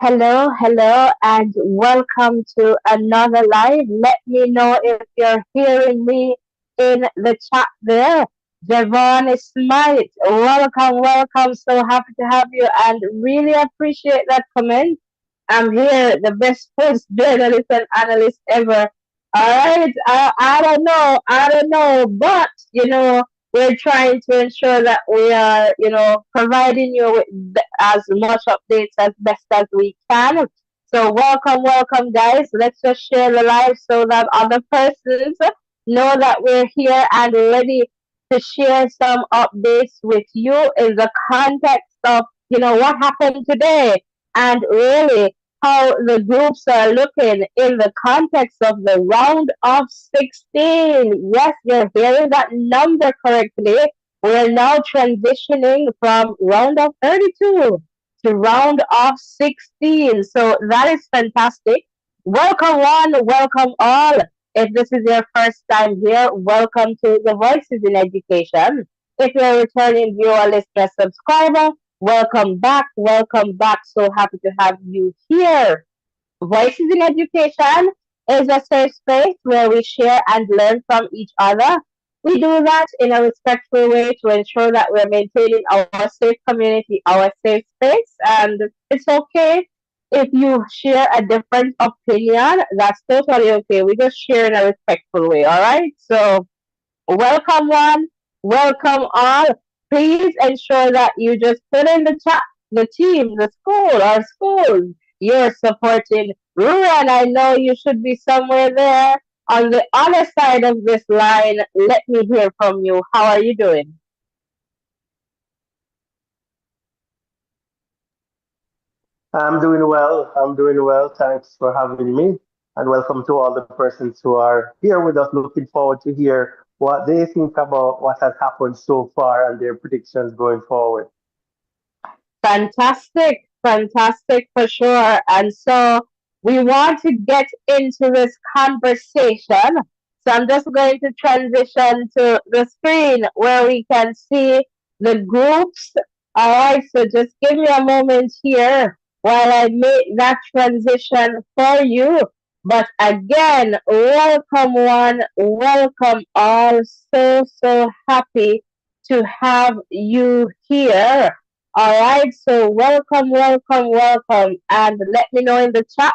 Hello, hello, and welcome to another live. Let me know if you're hearing me in the chat there. Javon Smite, welcome, welcome. So happy to have you and really appreciate that comment. I'm here, the best sports journalist and analyst ever. All right, I don't know, but we're trying to ensure that we are, providing you with as much updates as best as we can. So welcome, welcome, guys. Let's just share the live so that other persons know that we're here and ready to share some updates with you in the context of, what happened today and really how the groups are looking in the context of the round of 16. Yes, you're hearing that number correctly. We're now transitioning from round of 32 to round of 16. So that is fantastic. Welcome one, welcome all. If this is your first time here, welcome to the Voices in Education. If you're a returning viewer, listener, subscriber, welcome back, welcome back. So happy to have you here. Voices in Education is a safe space where we share and learn from each other. We do that in a respectful way to ensure that we're maintaining our safe community, our safe space. And it's okay if you share a different opinion. That's totally okay. We just share in a respectful way. All right. So welcome one, welcome all. Please ensure that you just put in the chat the team, the school, or schools you're supporting. Ruan, I know you should be somewhere there on the other side of this line. Let me hear from you. How are you doing? I'm doing well. I'm doing well. Thanks for having me. And welcome to all the persons who are here with us. Looking forward to hear what they think about what has happened so far and their predictions going forward. Fantastic, fantastic for sure. And so we want to get into this conversation. So I'm just going to transition to the screen where we can see the groups. All right, so just give me a moment here while I make that transition for you. But again, welcome one, welcome all. So, so happy to have you here. All right, so welcome, welcome, welcome, and let me know in the chat,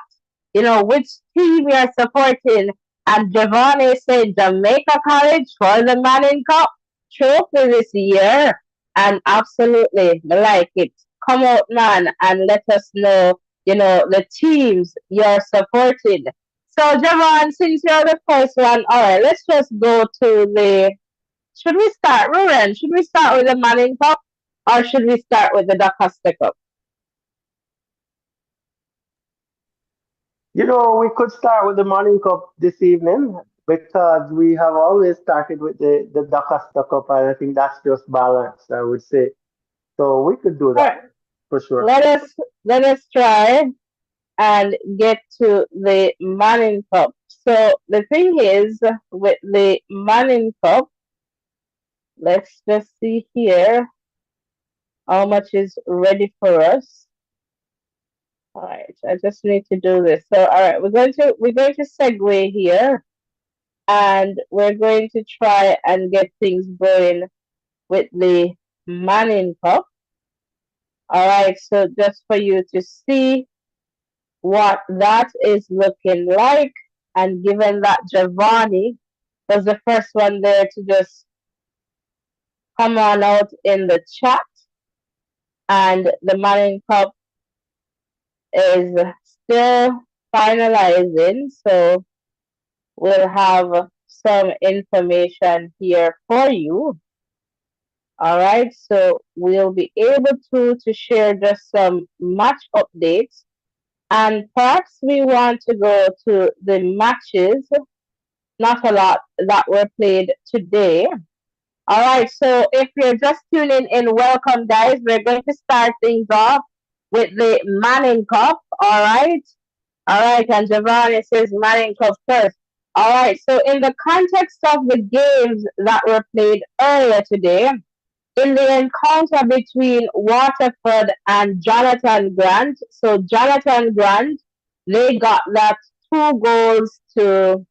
which team you're supporting. And Giovanni said Jamaica College for the Manning Cup trophy this year, and absolutely, I like it. Come out, man, and let us know, the teams you're supporting. So, Javon, since you're the first one, all right, let's just go to the. Should we start, Rowan? Should we start with the Manning Cup? Or should we start with the DaCosta Cup? We could start with the Morning Cup this evening because we have always started with the DaCosta Cup, and I think that's just balance, I would say. So we could do All that right, for sure. let us try and get to the Manning Cup. So the thing is with the Manning Cup, let's just see here how much is ready for us. All right, I just need to do this. So all right, we're going to segue here and we're going to try and get things going with the Manning Cup. All right, so just for you to see what that is looking like, and given that Giovanni was the first one there to just come on out in the chat, and the Manning Cup is still finalizing, so we'll have some information here for you. All right, so we'll be able to share just some match updates, and perhaps we want to go to the matches, not a lot that were played today. All right, so if you're just tuning in, welcome guys. We're going to start things off with the Manning Cup. All right, and Giovanni says Manning Cup first. All right, so in the context of the games that were played earlier today, in the encounter between Waterford and Jonathan Grant. So Jonathan Grant, they got that 2 goals to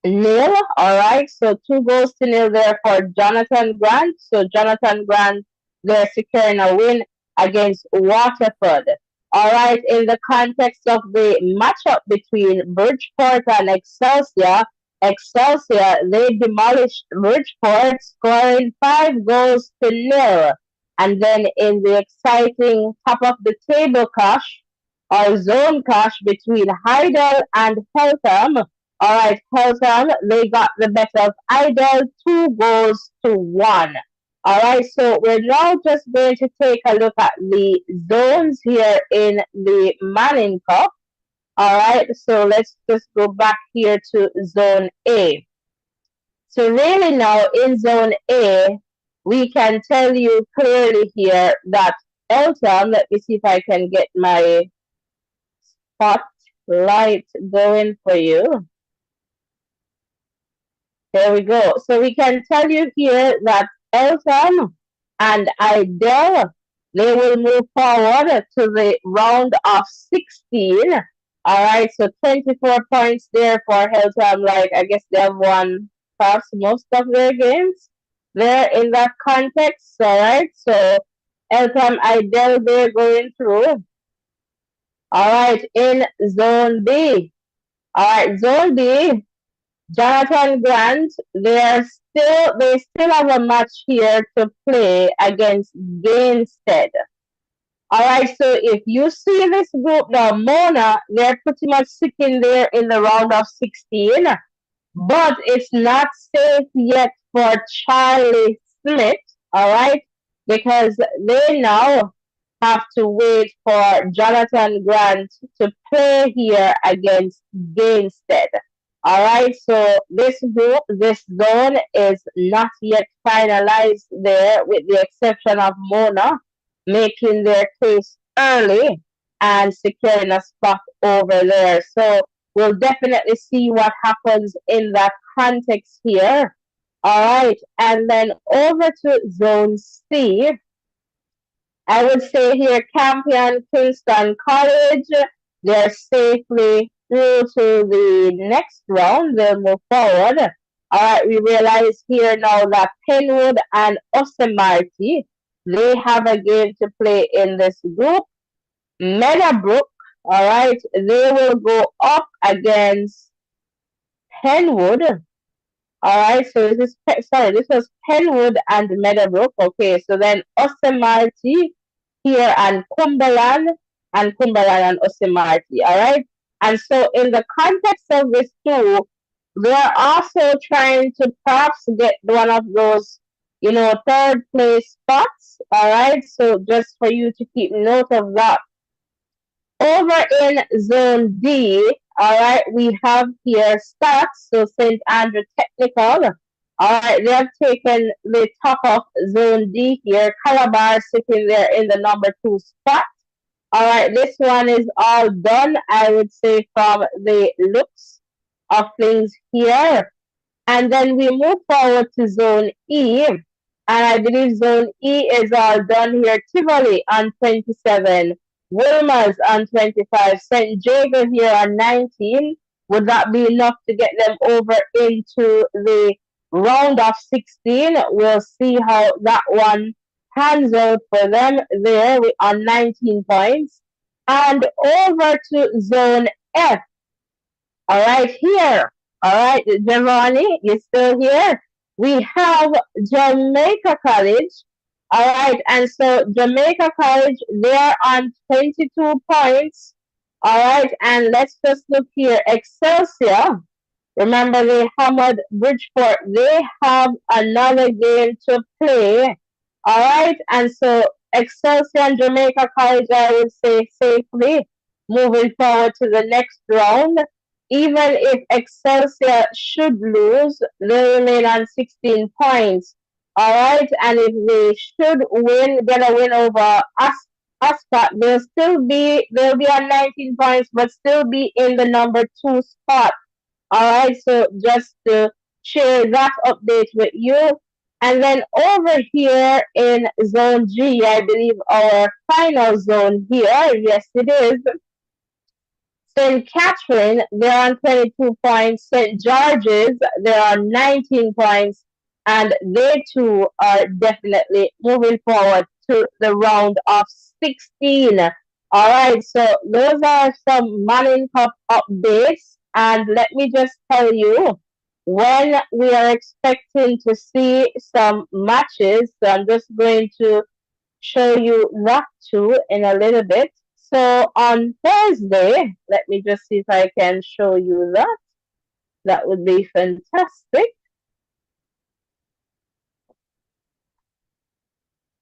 0. All right, so 2 goals to 0 there for Jonathan Grant. So Jonathan Grant, they're securing a win against Waterford. All right, in the context of the matchup between Bridgeport and Excelsior, Excelsior, they demolished Bridgeport, scoring 5 goals to 0. And then in the exciting top of the table clash or zone clash between Heidel and Heltham, all right, Heltham, they got the better of Heidel, 2 goals to 1. All right, so we're now just going to take a look at the zones here in the Manning Cup. All right, so let's just go back here to Zone A. So really now in Zone A, we can tell you clearly here that Eltham, let me see if I can get my spotlight going for you. There we go. So we can tell you here that Eltham and Idel, they will move forward to the round of 16. All right, so 24 points there for Eltham. Like, I guess they have won perhaps most of their games there in that context. All right, so Eltham, Idel, they're going through. All right, in Zone B. All right, Zone B, Jonathan Grant, they still have a match here to play against Gainstead. All right, so if you see this group now, Mona, they're pretty much sitting there in the round of 16, but it's not safe yet for Charlie Smith, all right, because they now have to wait for Jonathan Grant to play here against Gainstead. All right, so this group, this zone is not yet finalized there, with the exception of Mona making their case early and securing a spot over there. So we'll definitely see what happens in that context here. All right, and then over to Zone C. I would say here, Campion, Kingston College, they're safely through to the next round. They'll move forward. All right, we realize here now that Penwood and Osemarty, they have a game to play in this group. Meadowbrook, all right, they will go up against Penwood. All right, so this was Penwood and Meadowbrook. Okay, so then Osemarty here and Cumberland and Osemarty. All right, and so in the context of this too, they're also trying to perhaps get one of those, third place spots. All right, so just for you to keep note of that. Over in Zone D, all right, we have here Stats, so St. Andrew Technical. All right, they have taken the top of Zone D here. Calabar sitting there in the number 2 spot. All right, this one is all done, I would say, from the looks of things here. And then we move forward to Zone E. And I believe Zone E is all done here. Tivoli on 27. Wilmers on 25. St. Jago here on 19. Would that be enough to get them over into the round of 16? We'll see how that one pans out for them there on 19 points. And over to Zone F. All right, here. All right, Giovanni, you still here? We have Jamaica College. All right, and so Jamaica College, they're on 22 points. All right, and let's just look here. Excelsior, remember they hammered Bridgeport. They have another game to play. All right, and so Excelsior and Jamaica College, I would say safely moving forward to the next round. Even if Excelsior should lose, they remain on 16 points. All right, and if they should get a win over Ascot, they'll be on 19 points, but still be in the number 2 spot. All right, so just to share that update with you. And then over here in zone G, I believe our final zone here, yes, it is. St. Catherine, they're on 22 points. St. George's, they're on 19 points. And they too are definitely moving forward to the round of 16. All right, so those are some Manning Cup updates. And let me just tell you when we are expecting to see some matches. So I'm just going to show you that too in a little bit. So on Thursday, let me just see if I can show you that. That would be fantastic.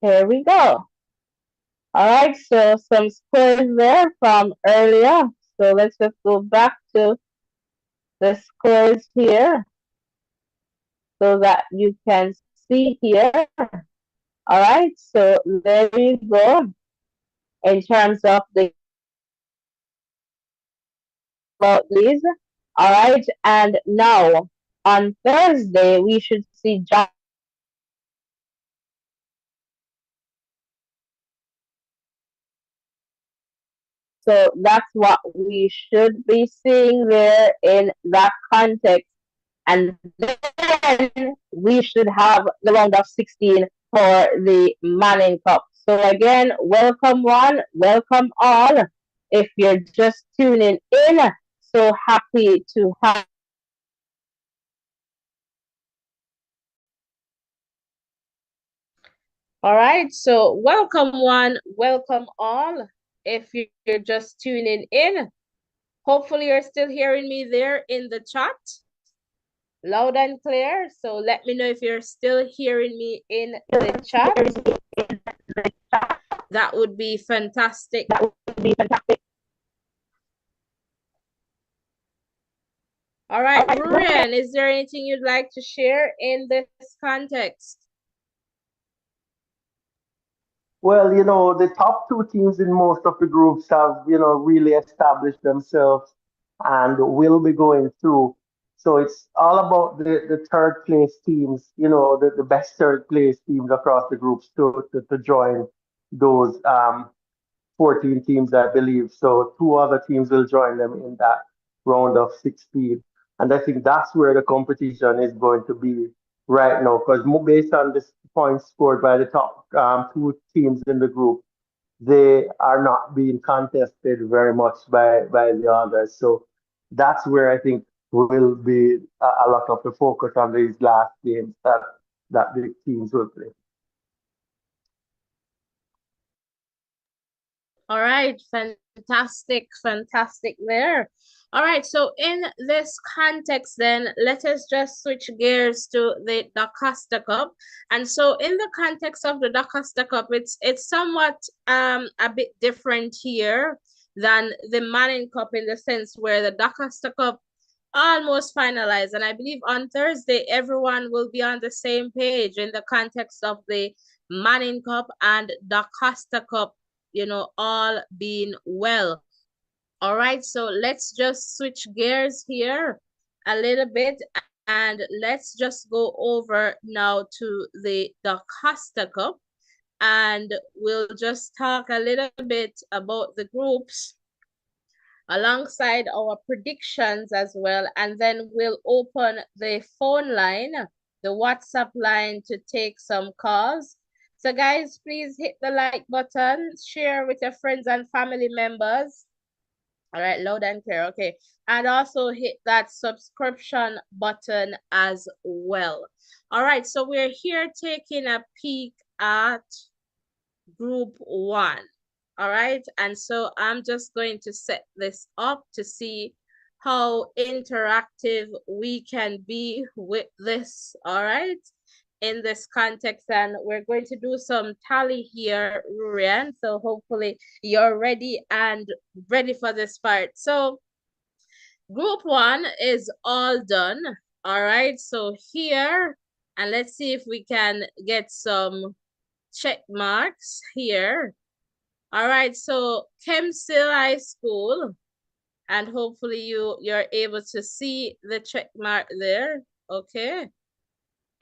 Here we go. All right, so some scores there from earlier. So let's just go back to the scores here so that you can see here. All right, so there you go. In terms of the about these. All right, and now on Thursday we should see so that's what we should be seeing there in that context. And then we should have the round of 16 for the Manning Cup. So again, welcome one, welcome all. If you're just tuning in, so happy to have. All right, so welcome one, welcome all. If you're just tuning in, hopefully you're still hearing me there in the chat, loud and clear. So let me know if you're still hearing me in the chat. That would be fantastic. That would be fantastic. All right, Rurian, is there anything you'd like to share in this context? Well, the top two teams in most of the groups have, really established themselves and will be going through. So it's all about the third place teams, the best third place teams across the groups to join those 14 teams, I believe. So two other teams will join them in that round of 16. And I think that's where the competition is going to be right now, because based on the points scored by the top two teams in the group, they are not being contested very much by the others. So that's where I think will be a lot of the focus on these last games that the teams will play. All right, fantastic, fantastic there. All right, so in this context, then let us just switch gears to the DaCosta Cup. And so, in the context of the DaCosta Cup, it's somewhat a bit different here than the Manning Cup in the sense where the DaCosta Cup almost finalized, and I believe on Thursday everyone will be on the same page in the context of the Manning Cup and DaCosta Cup, all being well. All right, so let's just switch gears here a little bit and let's just go over now to the Costa Cup and we'll just talk a little bit about the groups alongside our predictions as well. And then we'll open the phone line, the WhatsApp line to take some calls. So guys, please hit the like button, share with your friends and family members. All right, loud and clear. Okay. And also hit that subscription button as well. All right, so we're here taking a peek at group one. All right, and so I'm just going to set this up to see how interactive we can be with this. All right, in this context, and we're going to do some tally here, Rurian. So hopefully you're ready and ready for this part. So group one is all done. All right, so here, and let's see if we can get some check marks here. All right, so Kemsill High School, and hopefully you're able to see the check mark there. Okay.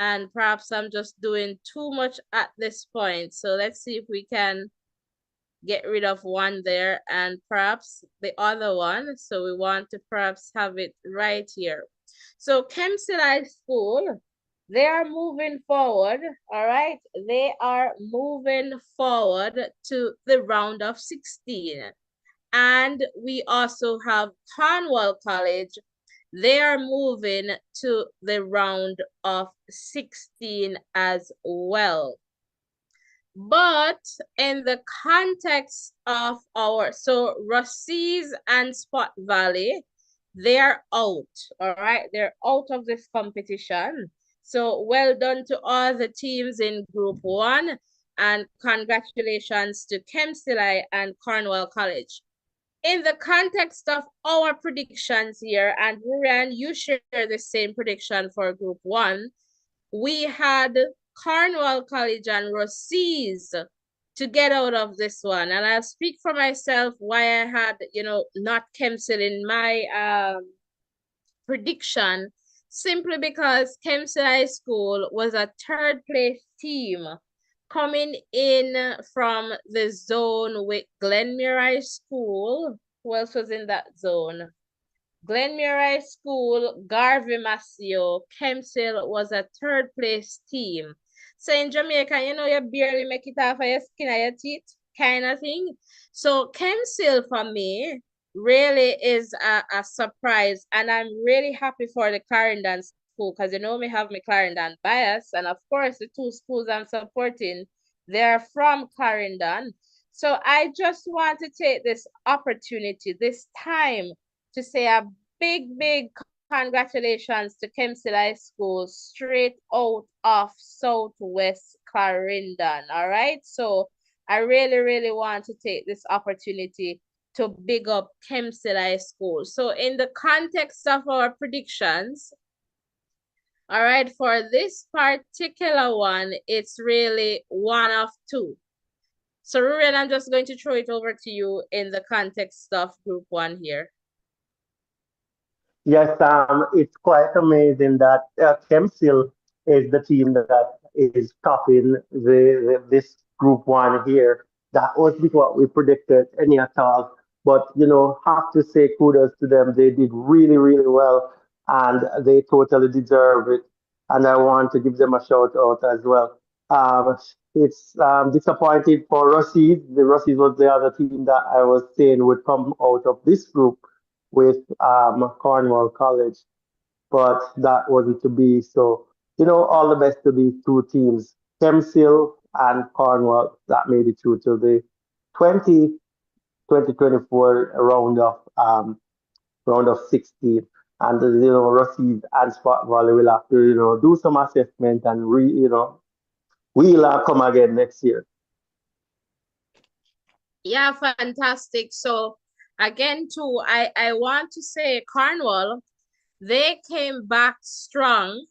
And perhaps I'm just doing too much at this point. So let's see if we can get rid of one there and perhaps the other one. So we want to perhaps have it right here. So Kempsey High School, they are moving forward, all right? They are moving forward to the round of 16. And we also have Cornwall College. They are moving to the round of 16 as well. But in the context of so Rossies and Spot Valley, they're out, all right? They're out of this competition. So well done to all the teams in Group 1, and congratulations to Kempsey and Cornwall College. In the context of our predictions here, and Ryan, you share the same prediction for Group 1, we had Cornwall College and Rossies to get out of this one. And I'll speak for myself why I had, not Kempsey in my prediction, simply because Kempsey High School was a third place team coming in from the zone with Glenmere High School. Who else was in that zone? Glenmere High School, Garvey Maceo, Kempsey was a third place team. So in Jamaica, you barely make it off of your skin or your teeth kind of thing. So Kempsey for me really is a surprise. And I'm really happy for the Clarendon school because me have my Clarendon bias. And of course, the two schools I'm supporting, they're from Clarendon. So I just want to take this opportunity, this time, to say a big congratulations to Kempsey High School straight out of Southwest Clarendon. All right. So I really want to take this opportunity to big up Kempsey High School. So in the context of our predictions, all right, for this particular one, it's really one of two. So Ruren, I'm just going to throw it over to you in the context of Group 1 here. Yes, it's quite amazing that Kempsey is the team that is topping this group one here. That wasn't what we predicted any at all. But have to say kudos to them. They did really well, and they totally deserve it. And I want to give them a shout out as well. It's disappointing for Rossies. The Rossies was the other team that I was saying would come out of this group with Cornwall College, but that wasn't to be. So, all the best to these two teams, Kempsey and Cornwall, that made it through to the 2024 round of 16. And Rossies and Spot Valley will have to do some assessment and we'll come again next year. Yeah, fantastic. So again, too, I want to say Cornwall, they came back strong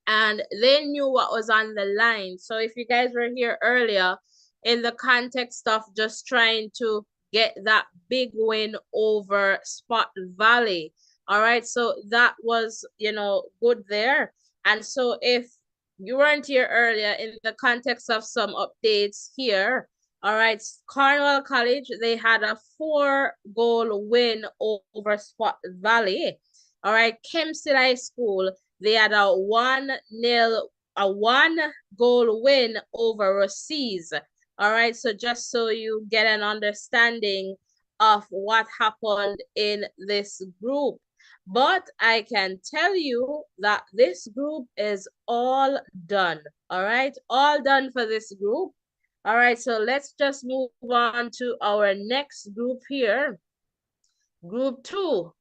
and they knew what was on the line. So if you guys were here earlier, in the context of just trying to get that big win over Spot Valley, all right, so that was, good there. And so if you weren't here earlier, in the context of some updates here, all right, Cornwall College, they had a 4-goal win over Spot Valley. All right, Kempsey High School, they had a 1-goal win over Rossies. All right, so just so you get an understanding of what happened in this group. But I can tell you that this group is all done. All right, all done for this group. All right, so let's just move on to our next group here. Group 2.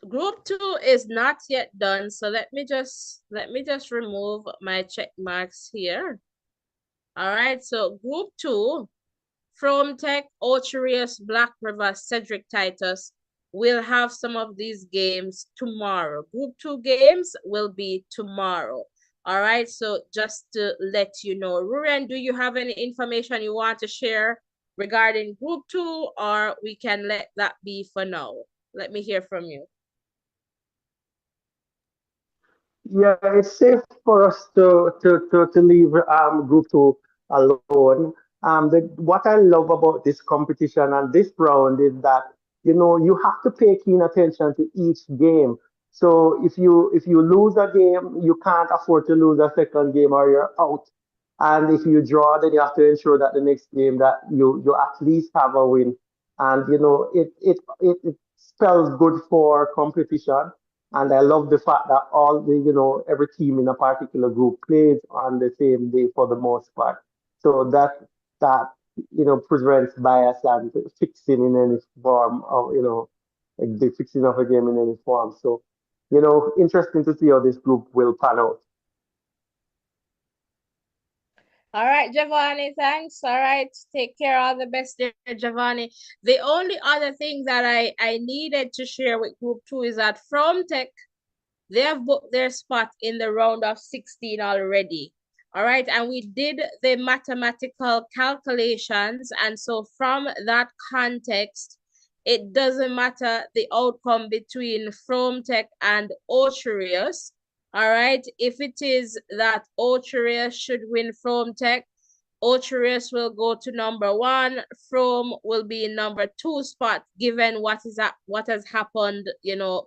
Group 2 is not yet done, so let me just remove my check marks here. All right, so Group 2, From Tech, Ocherius, Black River, Cedric Titus will have some of these games tomorrow. Group 2 games will be tomorrow. All right, so just to let you know. Ruren, do you have any information you want to share regarding Group 2, or we can let that be for now? Let me hear from you. Yeah, it's safe for us to leave group two alone. What I love about this competition and this round is that you have to pay keen attention to each game. So if you lose a game, you can't afford to lose a second game or you're out. And if you draw, then you have to ensure that the next game that you at least have a win. And it spells good for competition. And I love the fact that every team in a particular group plays on the same day for the most part. So that prevents bias and fixing in any form of, like the fixing of a game in any form. So, interesting to see how this group will pan out. All right, Giovanni, thanks. All right, take care. All the best there, Giovanni. The only other thing that I needed to share with Group 2 is that From Tech, they have booked their spot in the round of 16 already. All right, and we did the mathematical calculations. And so from that context, it doesn't matter the outcome between Tech and Ocherius. All right, if it is that Ocherius should win Tech, Ocherius will go to number one. From will be in number two spot, given what has happened,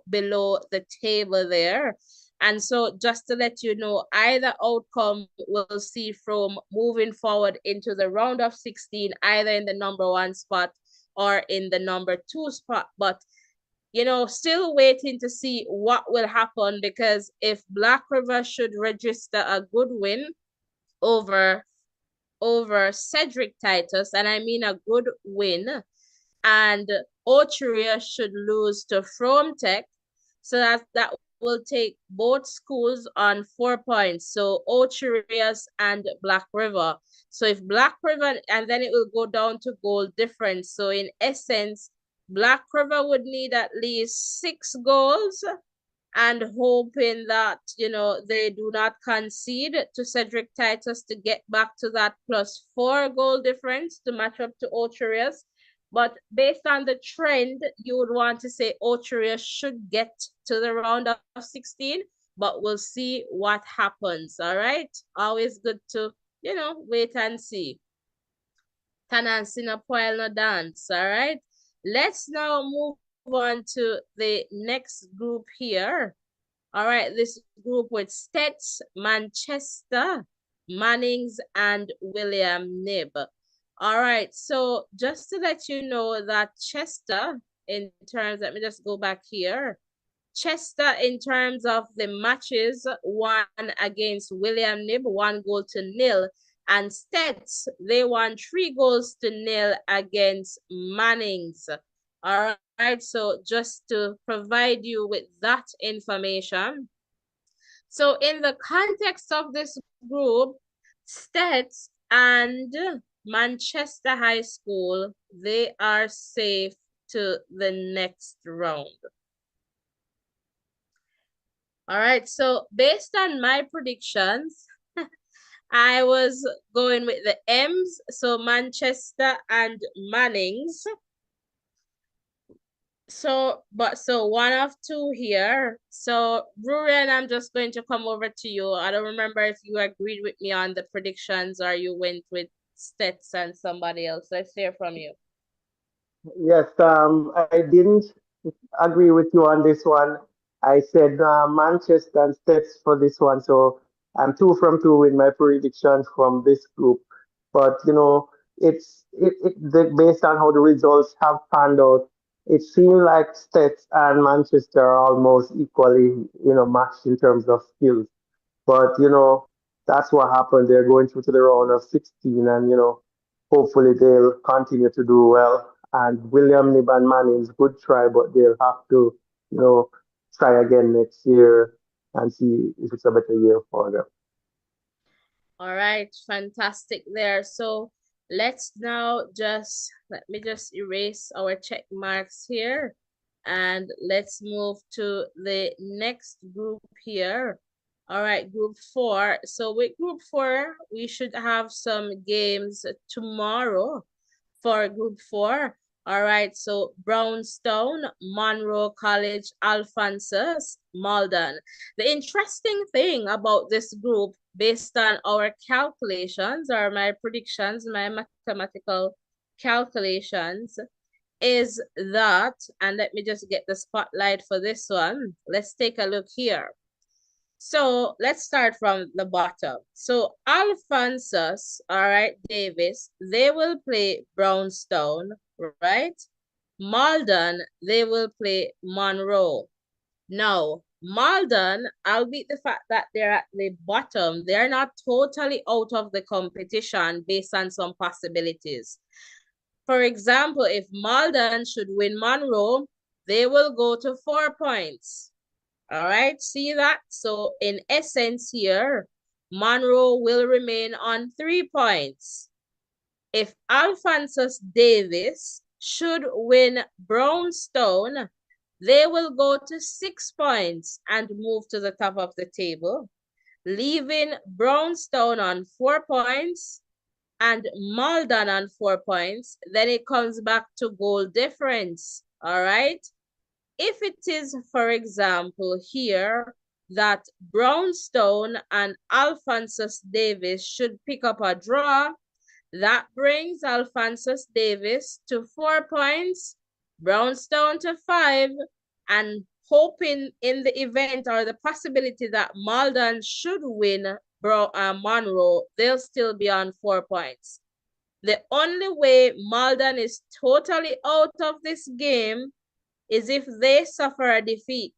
below the table there. And so just to let you know, either outcome will see from moving forward into the round of 16, either in the number one spot or in the number two spot. But still waiting to see what will happen, because if Black River should register a good win over Cedric Titus, and I mean a good win, and Orcheria should lose to From Tech, so that will take both schools on 4 points. So Ocherius and Black River. So if Black River, and then it will go down to goal difference. So in essence, Black River would need at least 6 goals, and hoping that they do not concede to Cedric Titus to get back to that +4 goal difference to match up to Ocherius. But based on the trend, you would want to say Ocherius should get to the round of 16, but we'll see what happens. All right. Always good to, wait and see. Tanansi no poil no dance. All right. Let's now move on to the next group here. All right, this group with Stets, Manchester, Mannings, and William Nib. All right, so just to let you know that Chester, in terms, let me just go back here. Chester, in terms of the matches, won against William Nib, 1 goal to 0. And Stets, they won 3 goals to 0 against Mannings. All right, so just to provide you with that information. So in the context of this group, Stets and Manchester High School, they are safe to the next round. All right, so based on my predictions, I was going with the M's, so Manchester and Mannings. So one of two here. So Rurian, I'm just going to come over to you. I don't remember if you agreed with me on the predictions or you went with Stets and somebody else. Let's hear from you. Yes, I didn't agree with you on this one. I said Manchester and States for this one, so I'm two from two in my predictions from this group. But based on how the results have panned out, it seems like States and Manchester are almost equally, matched in terms of skills. But that's what happened. They're going through to the round of 16, and hopefully they'll continue to do well. And William Niban Manning's good try, but they'll have to, you know, try again next year and see if it's a better year for them. All right, fantastic there. So let's now let me just erase our check marks here, and let's move to the next group here. All right, group four. So with group four, we should have some games tomorrow for group four. All right, so Brownstone, Monroe College, Alphonsus, Malden. The interesting thing about this group, based on our calculations or my predictions, my mathematical calculations, is that, and let me just get the spotlight for this one. Let's take a look here. So let's start from the bottom. So Alphonsus, all right, Davis, they will play Brownstone, right? Malden, they will play Monroe. Now, Malden, albeit the fact that they're at the bottom, they're not totally out of the competition based on some possibilities. For example, if Malden should win Monroe, they will go to 4 points. All right, see that? So in essence here, Monroe will remain on 3 points. If Alphonsus Davis should win Brownstone, they will go to 6 points and move to the top of the table, leaving Brownstone on 4 points and Malden on 4 points. Then it comes back to goal difference, all right? If it is, for example, here that Brownstone and Alphonsus Davis should pick up a draw, that brings Alphonsus Davis to 4 points, Brownstone to 5, and hoping in the event or the possibility that Malden should win Monroe, they'll still be on 4 points. The only way Malden is totally out of this game is if they suffer a defeat,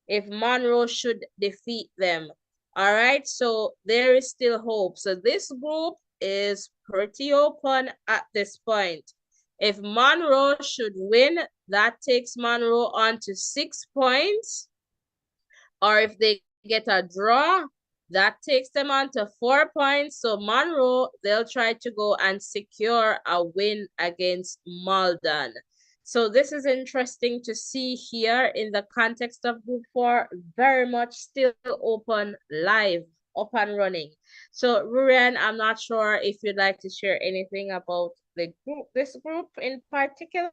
if Monroe should defeat them. All right, so there is still hope. So this group is pretty open at this point. If Monroe should win, that takes Monroe on to 6 points. Or if they get a draw, that takes them on to 4 points. So Monroe, they'll try to go and secure a win against Malden. So this is interesting to see here in the context of Group 4, very much still open, live, up and running. So Rurian, I'm not sure if you'd like to share anything about the group, this group in particular.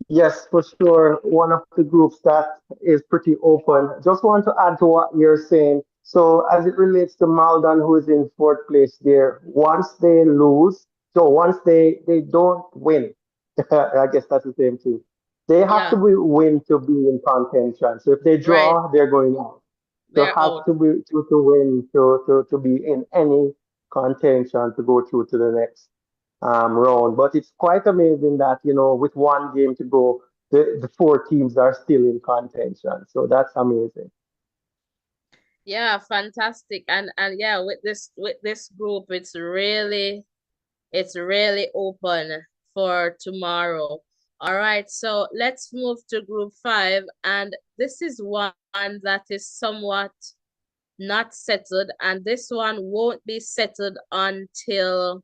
Yes, for sure. One of the groups that is pretty open. Just want to add to what you're saying. So, as it relates to Maldan, who is in fourth place there, once they lose, so once they don't win, I guess that's the same thing. They have to Yeah, win to be in contention. So if they right. draw, they're going out. So They're have out. to win to be in any contention to go through to the next round. But it's quite amazing that, with one game to go, the four teams are still in contention. So that's amazing. Yeah, fantastic. And yeah, with this group, it's really open for tomorrow. All right, so let's move to group 5, and this is one that is somewhat not settled, and this one won't be settled until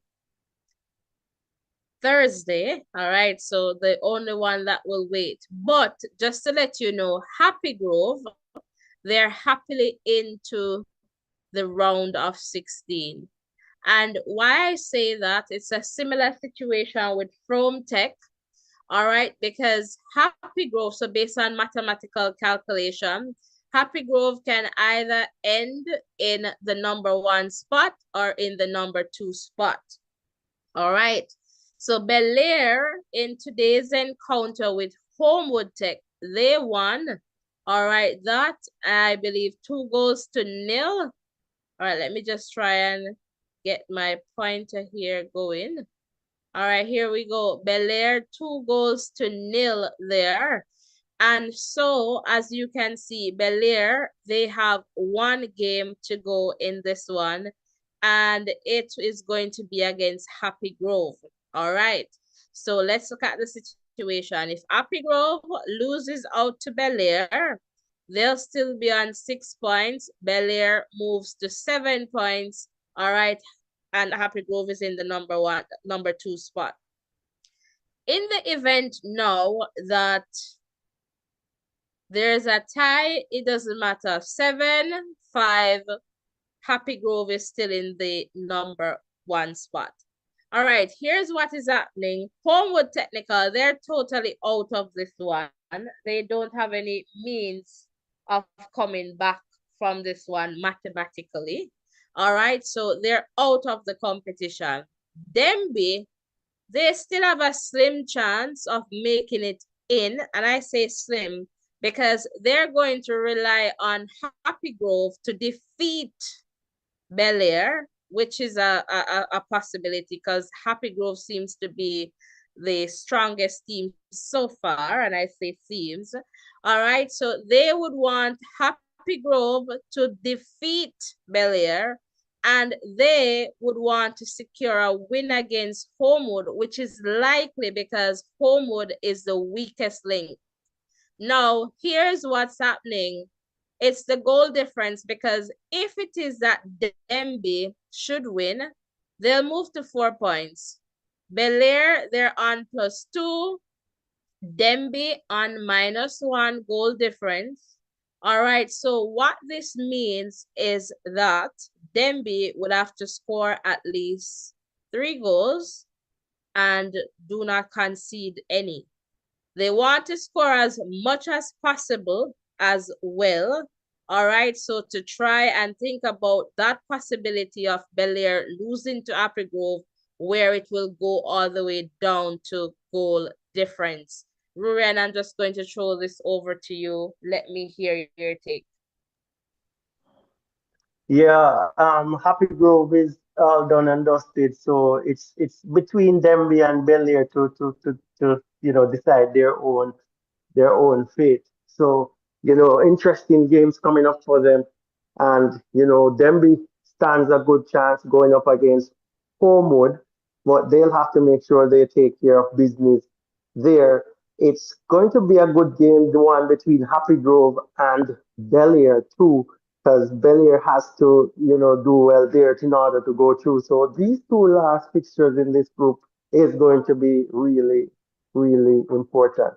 Thursday. All right, so the only one that will wait. But just to let you know, Happy Grove, they're happily into the round of 16. And why I say that, it's a similar situation with From Tech, all right, because Happy Grove, so based on mathematical calculation, Happy Grove can either end in the number 1 spot or in the number 2 spot. All right. So Bel Air in today's encounter with Homewood Tech, they won. All right, that I believe 2 goals to 0. All right, let me just try and get my pointer here going. All right, here we go. Bel Air 2 goals to 0 there. And so, as you can see, Bel Air, they have 1 game to go in this one, and it is going to be against Happy Grove. All right, so let's look at the situation. If Happy Grove loses out to Bel Air, they'll still be on 6 points. Bel Air moves to 7 points. All right, and Happy Grove is in the number 2 spot. In the event now that there's a tie, it doesn't matter. 7, 5, Happy Grove is still in the number 1 spot. All right, here's what is happening. Homewood Technical, they're totally out of this one. They don't have any means of coming back from this one mathematically. All right, so they're out of the competition. Demby, they still have a slim chance of making it in, and I say slim because they're going to rely on Happy Grove to defeat Bel Air, which is a possibility because Happy Grove seems to be the strongest team so far, and I say seems. All right, so they would want Happy Grove to defeat Bel Air, and they would want to secure a win against Homewood, which is likely because Homewood is the weakest link. Now, here's what's happening. It's the goal difference because if it is that Demby should win, they'll move to 4 points. Belair, they're on +2. Demby on -1 goal difference. All right, so what this means is that Demby would have to score at least 3 goals and do not concede any. They want to score as much as possible as well. All right, so to try and think about that possibility of Belair losing to Apple Grove, where it will go all the way down to goal difference. Rurian, I'm just going to throw this over to you. Let me hear your take. Yeah, Happy Grove is all done and dusted, so it's between Denby and Bel-Air to decide their own fate. So, interesting games coming up for them. And, Denby stands a good chance going up against Homewood, but they'll have to make sure they take care of business there. It's going to be a good game, the one between Happy Grove and Bel-Air too, because Bel-Air has to, do well there in order to go through. So these two last fixtures in this group is going to be really, really important.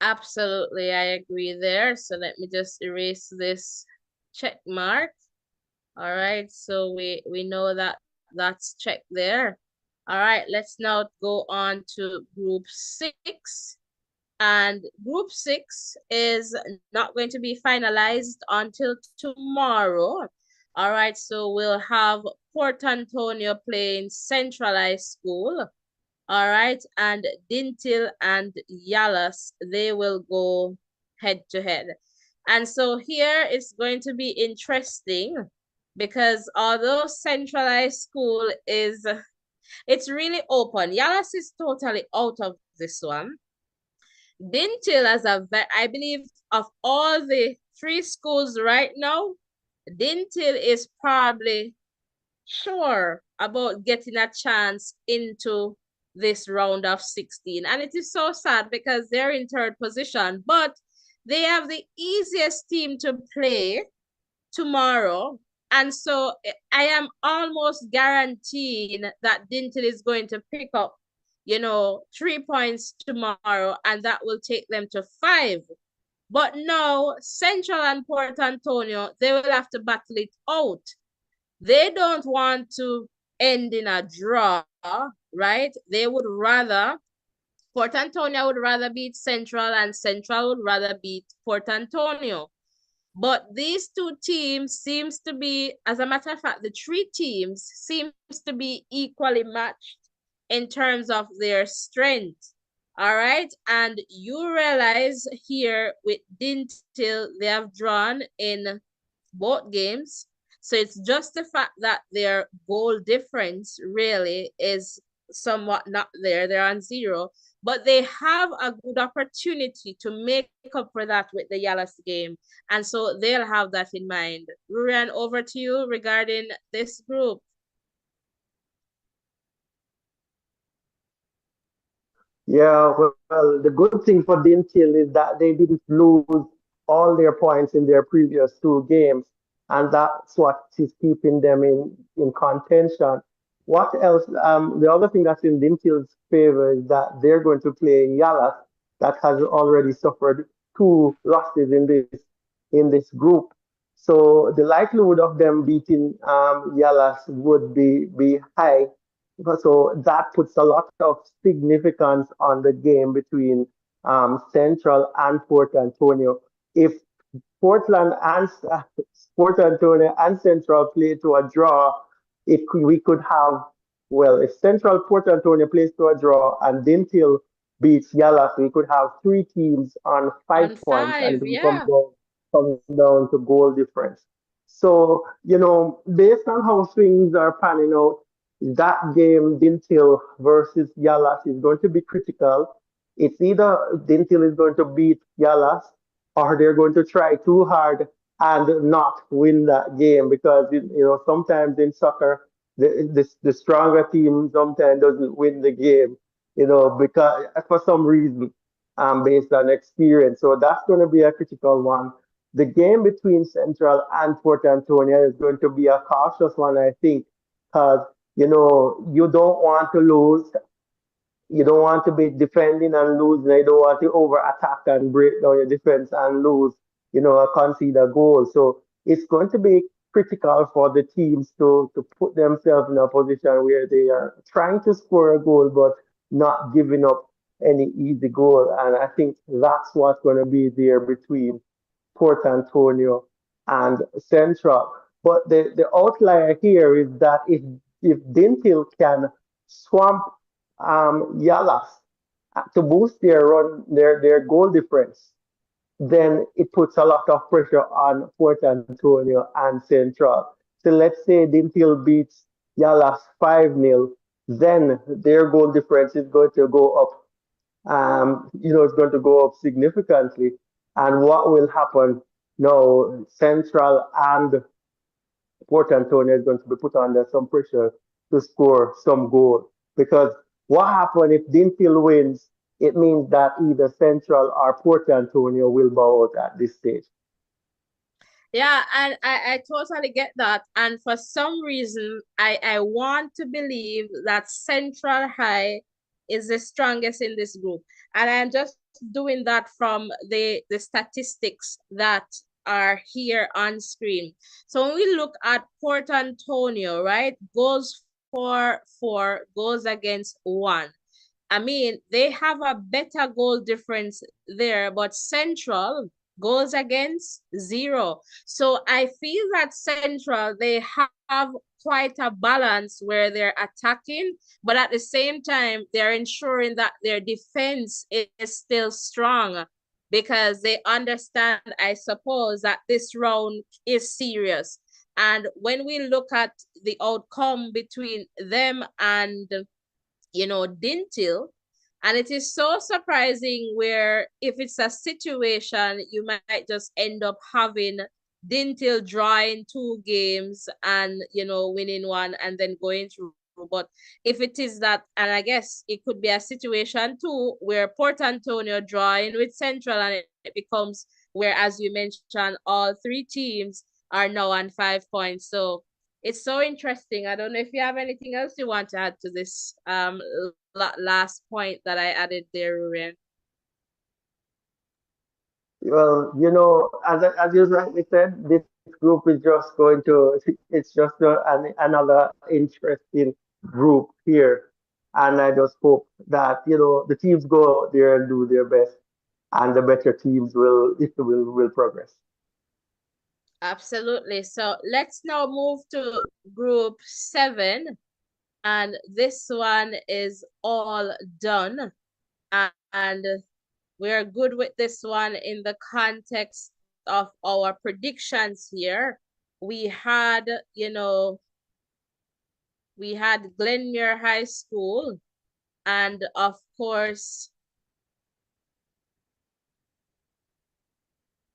Absolutely, I agree there. So let me just erase this check mark. All right, so we know that that's checked there. All right, let's now go on to group 6. And group 6 is not going to be finalized until tomorrow. All right, so we'll have Port Antonio playing Centralized School. All right, and Dintil and Yalas, they will go head to head. And so here it's going to be interesting because although centralized school it's really open. Yalas is totally out of this one. Dintil as I believe of all the 3 schools right now, Dintil is probably sure about getting a chance into this round of 16. And it is so sad because they're in 3rd position, but they have the easiest team to play tomorrow. And so I am almost guaranteeing that Dinton is going to pick up, 3 points tomorrow, and that will take them to 5. But now, Central and Port Antonio, they will have to battle it out. They don't want to end in a draw, right? They would rather, Port Antonio would rather beat Central, and Central would rather beat Port Antonio. But these 2 teams seems to be, as a matter of fact, the 3 teams seems to be equally matched in terms of their strength. All right. And you realize here with Dintil, they have drawn in both games. So it's just the fact that their goal difference really is somewhat not there. They're on 0, but they have a good opportunity to make up for that with the Yalas game. And so they'll have that in mind. Rurian, over to you regarding this group. Yeah, well, the good thing for Dintil is that they didn't lose all their points in their previous 2 games, and that's what is keeping them in contention. What else? The other thing that's in Dintil's favor is that they're going to play Yalas, that has already suffered 2 losses in this group. So the likelihood of them beating Yalas would be high. So that puts a lot of significance on the game between Central and Port Antonio. If Portland and Port Antonio and Central play to a draw, we could have, well, if Central Port Antonio plays to a draw and Dintil beats Yala, we could have three teams on On 5 points and five, it will yeah. come down to goal difference. So, based on how things are panning out, that game, Dintil versus Yalas, is going to be critical. It's either Dintil is going to beat Yalas or they're going to try too hard and not win that game because sometimes in soccer the stronger team sometimes doesn't win the game, because for some reason, based on experience. So that's going to be a critical one. The game between Central and Port Antonio is going to be a cautious one, I think, because you don't want to lose, you don't want to be defending and losing. You don't want to over attack and break down your defense and lose, concede a goal. So it's going to be critical for the teams to put themselves in a position where they are trying to score a goal but not giving up any easy goal. And I think that's what's going to be there between Port Antonio and Central. But the outlier here is that if Dintil can swamp Yalas to boost their goal difference, then it puts a lot of pressure on Port Antonio and Central. So let's say Dintil beats Yalas 5-0, then their goal difference is going to go up. It's going to go up significantly. And what will happen now? Central and Port Antonio is going to be put under some pressure to score some goal. Because what happens if Dintil wins? It means that either Central or Port Antonio will bow out at this stage. Yeah, and I totally get that. And for some reason, I want to believe that Central High is the strongest in this group. And I'm just doing that from the statistics that are here on screen. So when we look at Port Antonio, right? Goals for 4, goals against 1. I mean, they have a better goal difference there, but Central goes against 0. So I feel that Central, they have quite a balance where they're attacking, but at the same time, they're ensuring that their defense is still strong because they understand, I suppose, that this round is serious. And when we look at the outcome between them and Dintil. And it is so surprising where if it's a situation, you might just end up having Dintil drawing 2 games and, winning one and then going through. But if it is that, and I guess it could be a situation too, where Port Antonio drawing with Central and it becomes where, as you mentioned, all 3 teams are now on 5 points. So it's so interesting. I don't know if you have anything else you want to add to this last point that I added there, Rurian. Well, as you rightly said, this group is just going to, it's just another interesting group here. And I just hope that, the teams go out there and do their best and the better teams will progress. Absolutely. So let's now move to group 7. And this one is all done. And we're good with this one in the context of our predictions here. We had, we had Glenmuir High School, and of course,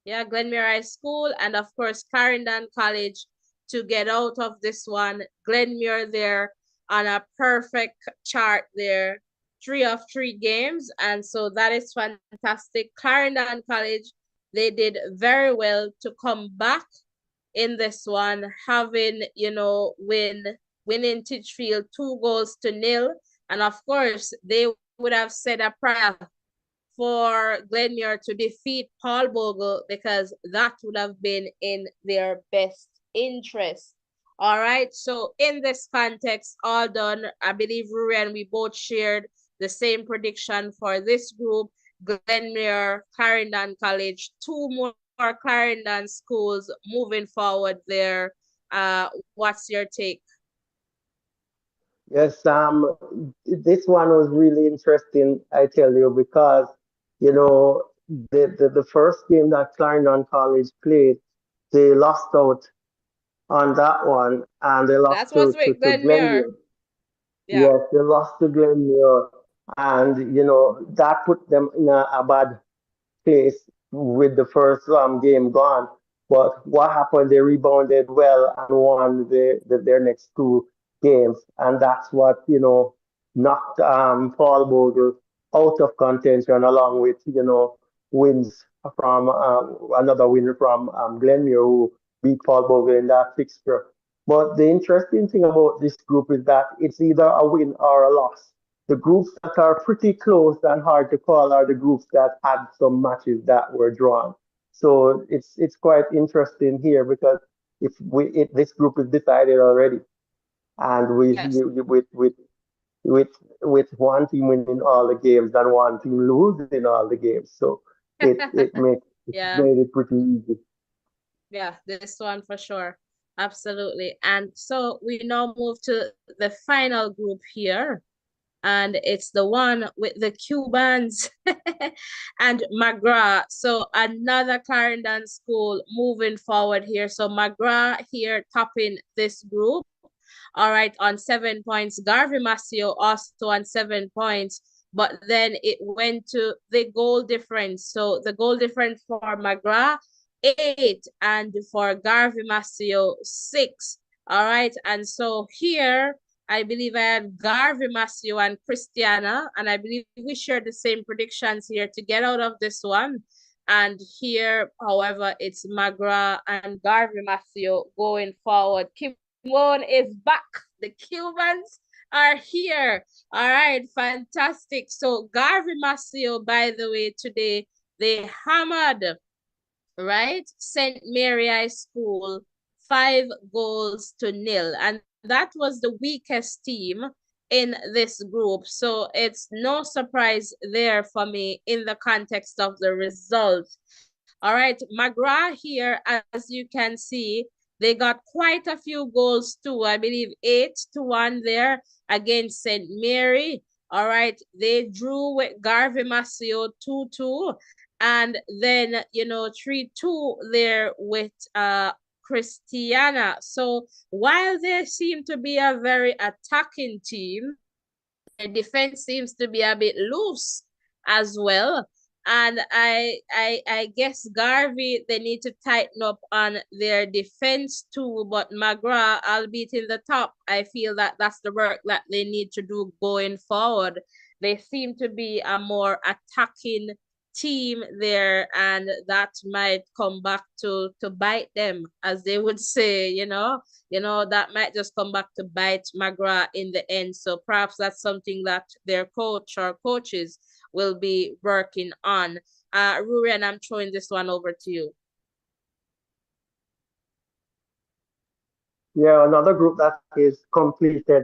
yeah, Glenmuir High School, and of course, Clarendon College to get out of this one. Glenmuir there on a perfect chart there, 3 of 3 games. And so that is fantastic. Clarendon College, they did very well to come back in this one, having, winning Titchfield 2 goals to nil. And of course, they would have said a prayer for Glenmuir to defeat Paul Bogle because that would have been in their best interest. All right. So in this context, all done. I believe Ruri and we both shared the same prediction for this group. Glenmuir, Clarendon College, two more Clarendon schools moving forward there. What's your take? Yes, this one was really interesting, I tell you, because, you know, the first game that Clarendon College played, they lost out on that one and they That lost was to with Glenmuir. Glenmuir. Yeah. Yes, they lost to Glenmuir. And, you know, that put them in a bad place with the first game gone. But what happened? They rebounded well and won their next two games, and that's what knocked Paul Bogle out of contention, along with wins from another win from Glenmuir, who beat Paul Bogle in that fixture. But the interesting thing about this group is that it's either a win or a loss. The groups that are pretty close and hard to call are the groups that had some matches that were drawn. So it's quite interesting here because if this group is decided already, and Yes. with with one team winning all the games and one team losing all the games, so it Yeah. made it pretty easy. Yeah, this one for sure. Absolutely. And so we now move to the final group here, and it's the one with the Cubans and McGrath. So another Clarendon school moving forward here. So McGrath here topping this group. All right, on 7 points. Garvey Masio also on 7 points. But then it went to the goal difference. So the goal difference for McGrath, 8, and for Garvey Masio, 6. All right, and so here I believe I had Garvey Masio and Christiana, and I believe we shared the same predictions here to get out of this one. And here, however, it's Magra and Garvey Masio going forward. Kimon is back. The Cubans are here. All right, fantastic. So Garvey Masio, by the way, today they hammered, right? St. Mary High School, 5 goals to nil. And that was the weakest team in this group. So it's no surprise there for me in the context of the result. All right, McGrath here, as you can see, they got quite a few goals too. I believe 8-1 there against St. Mary. All right, they drew with Garvey Masio 2-2, and then 3-2 there with Christiana. So while they seem to be a very attacking team, their defense seems to be a bit loose as well. And I guess Garvey, they need to tighten up on their defense too. But McGrath, albeit in the top, I feel that that's the work that they need to do going forward. They seem to be a more attacking team there, and that might come back to bite them, as they would say, that might just come back to bite McGrath in the end. So perhaps that's something that their coach or coaches will be working on. Rurian, I'm throwing this one over to you. Yeah, another group that is completed.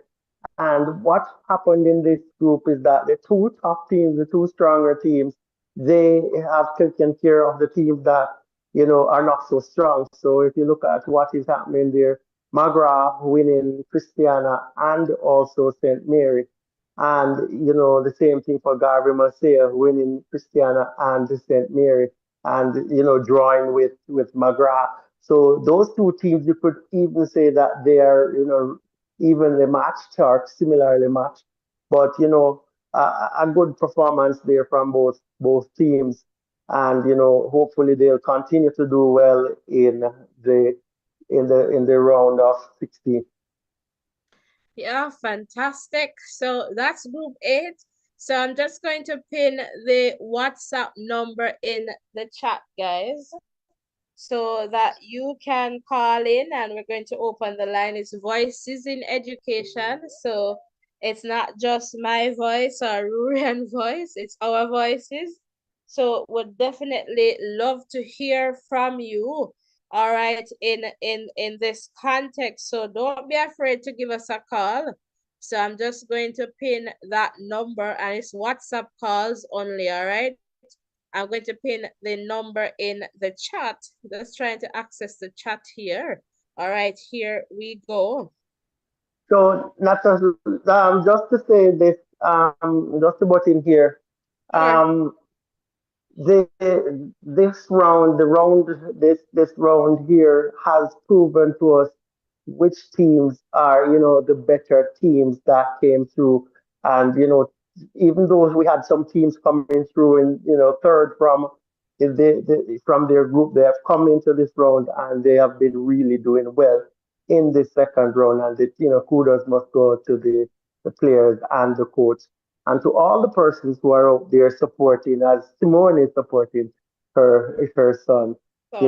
And what happened in this group is that the two top teams, the two stronger teams, they have taken care of the teams that, are not so strong. So if you look at what is happening there, Magra winning Christiana and also St. Mary. And, the same thing for Garvey Marseille winning Christiana and St. Mary and, drawing with Magra. So those two teams, you could even say that they are, evenly matched or similarly matched. But a good performance there from both teams, and hopefully they'll continue to do well the in the round of 16. Yeah, fantastic. So that's group 8. So I'm just going to pin the WhatsApp number in the chat, guys, so that you can call in, and we're going to open the line. It's Voices in Education. So it's not just my voice or Rurian voice, it's our voices. So would definitely love to hear from you. All right, in this context. So don't be afraid to give us a call. So I'm just going to pin that number, and it's WhatsApp calls only, all right? I'm going to pin the number in the chat. Just trying to access the chat here. All right, here we go. So, not just to say this, just to butt in here, Sure. um, the this round, this round here has proven to us which teams are, the better teams that came through, and even though we had some teams coming through in, third from from their group, they have come into this round and they have been really doing well in the second round, and kudos must go to the players and the coach and to all the persons who are out there supporting, as Simone is supporting her son. Son.